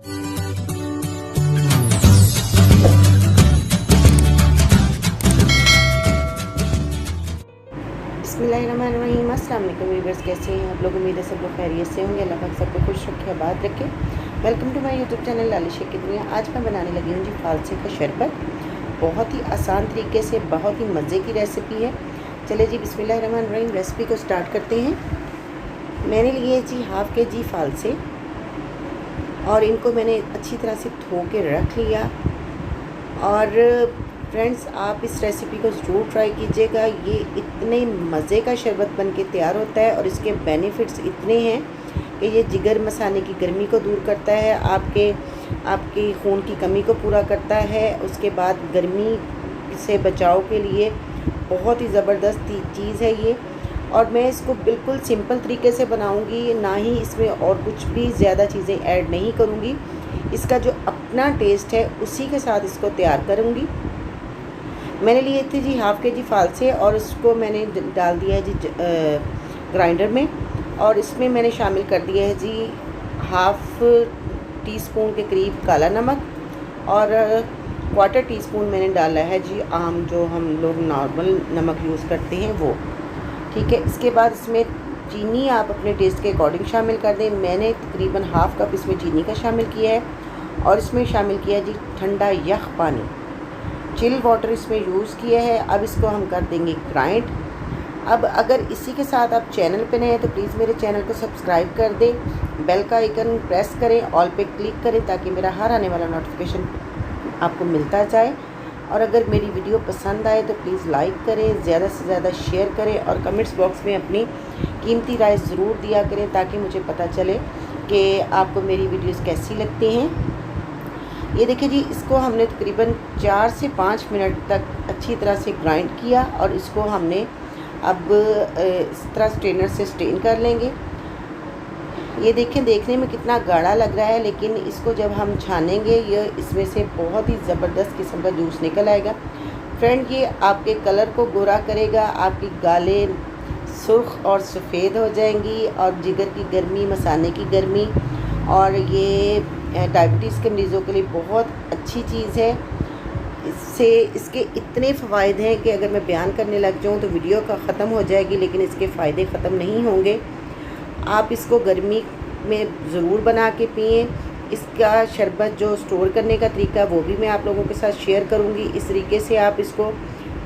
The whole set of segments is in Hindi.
बिस्मिल्लाहिर्रहमानिर्रहीम। अस्सलाम वालेकुम व्यूअर्स, कैसे हैं आप लोग? उम्मीद है सब लोग खैरियत से होंगे। अल्लाह पाक सबको खुश रखे, आबाद रखे। Welcome to my YouTube channel Lali Shaikh की दुनिया। आज मैं बनाने लगी हूँ जी फालसे का शरबत। बहुत ही आसान तरीके से बहुत ही मज़े की रेसिपी है। चले जी बिस्मिल्लाहिर्रहमानिर्रहीम, रेसिपी को स्टार्ट करते हैं। मैंने लिए जी हाफ़ के-जी फालसे और इनको मैंने अच्छी तरह से धो के रख लिया। और फ्रेंड्स, आप इस रेसिपी को ज़रूर ट्राई कीजिएगा। ये इतने मज़े का शरबत बन के तैयार होता है और इसके बेनिफिट्स इतने हैं कि ये जिगर मसाने की गर्मी को दूर करता है, आपके खून की कमी को पूरा करता है। उसके बाद गर्मी से बचाव के लिए बहुत ही ज़बरदस्त चीज़ है ये। और मैं इसको बिल्कुल सिंपल तरीके से बनाऊंगी, ना ही इसमें और कुछ भी ज़्यादा चीज़ें ऐड नहीं करूँगी। इसका जो अपना टेस्ट है उसी के साथ इसको तैयार करूँगी। मैंने लिए थे जी हाफ़ के-जी फालसे और इसको मैंने डाल दिया है जी ग्राइंडर में। और इसमें मैंने शामिल कर दिया है जी हाफ़ टी स्पून के करीब काला नमक और क्वार्टर टी स्पून मैंने डाला है जी आम, जो हम लोग नॉर्मल नमक यूज़ करते हैं वो। ठीक है, इसके बाद इसमें चीनी आप अपने टेस्ट के अकॉर्डिंग शामिल कर दें। मैंने तकरीबन हाफ़ कप इसमें चीनी का शामिल किया है और इसमें शामिल किया जी ठंडा यख पानी, चिल वाटर इसमें यूज़ किया है। अब इसको हम कर देंगे ग्राइंड। अब अगर इसी के साथ आप चैनल पे नए हैं तो प्लीज़ मेरे चैनल को सब्सक्राइब कर दें, बेल का आइकन प्रेस करें, ऑल पे क्लिक करें ताकि मेरा हर आने वाला नोटिफिकेशन आपको मिलता जाए। और अगर मेरी वीडियो पसंद आए तो प्लीज़ लाइक करें, ज़्यादा से ज़्यादा शेयर करें और कमेंट्स बॉक्स में अपनी कीमती राय ज़रूर दिया करें ताकि मुझे पता चले कि आपको मेरी वीडियोज़ कैसी लगती हैं। ये देखिए जी, इसको हमने तकरीबन 4 से 5 मिनट तक अच्छी तरह से ग्राइंड किया और इसको हमने अब इस तरह स्ट्रेनर से स्ट्रेन कर लेंगे। ये देखें, देखने में कितना गाढ़ा लग रहा है, लेकिन इसको जब हम छानेंगे ये इसमें से बहुत ही ज़बरदस्त किस्म का जूस निकल आएगा। फ्रेंड, ये आपके कलर को गोरा करेगा, आपकी गालें सुर्ख और सफ़ेद हो जाएंगी और जिगर की गर्मी, मसाने की गर्मी, और ये डायबिटीज़ के मरीज़ों के लिए बहुत अच्छी चीज़ है। इसके इतने फ़वाइद हैं कि अगर मैं बयान करने लग जाऊँ तो वीडियो का ख़त्म हो जाएगी, लेकिन इसके फ़ायदे ख़त्म नहीं होंगे। आप इसको गर्मी में ज़रूर बना के पिएँ। इसका शरबत जो स्टोर करने का तरीका वो भी मैं आप लोगों के साथ शेयर करूँगी। इस तरीके से आप इसको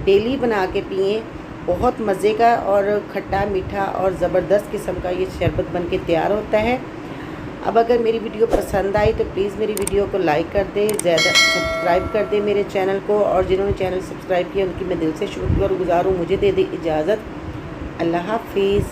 डेली बना के पिएँ। बहुत मज़े का और खट्टा मीठा और ज़बरदस्त किस्म का ये शरबत बन के तैयार होता है। अब अगर मेरी वीडियो पसंद आई तो प्लीज़ मेरी वीडियो को लाइक कर दें, ज़्यादा सब्सक्राइब कर दें मेरे चैनल को, और जिन्होंने चैनल सब्सक्राइब किया उनकी मैं दिल से शुक्रगुज़ार हूँ। मुझे दे दी इजाज़त। अल्लाह हाफ़िज़।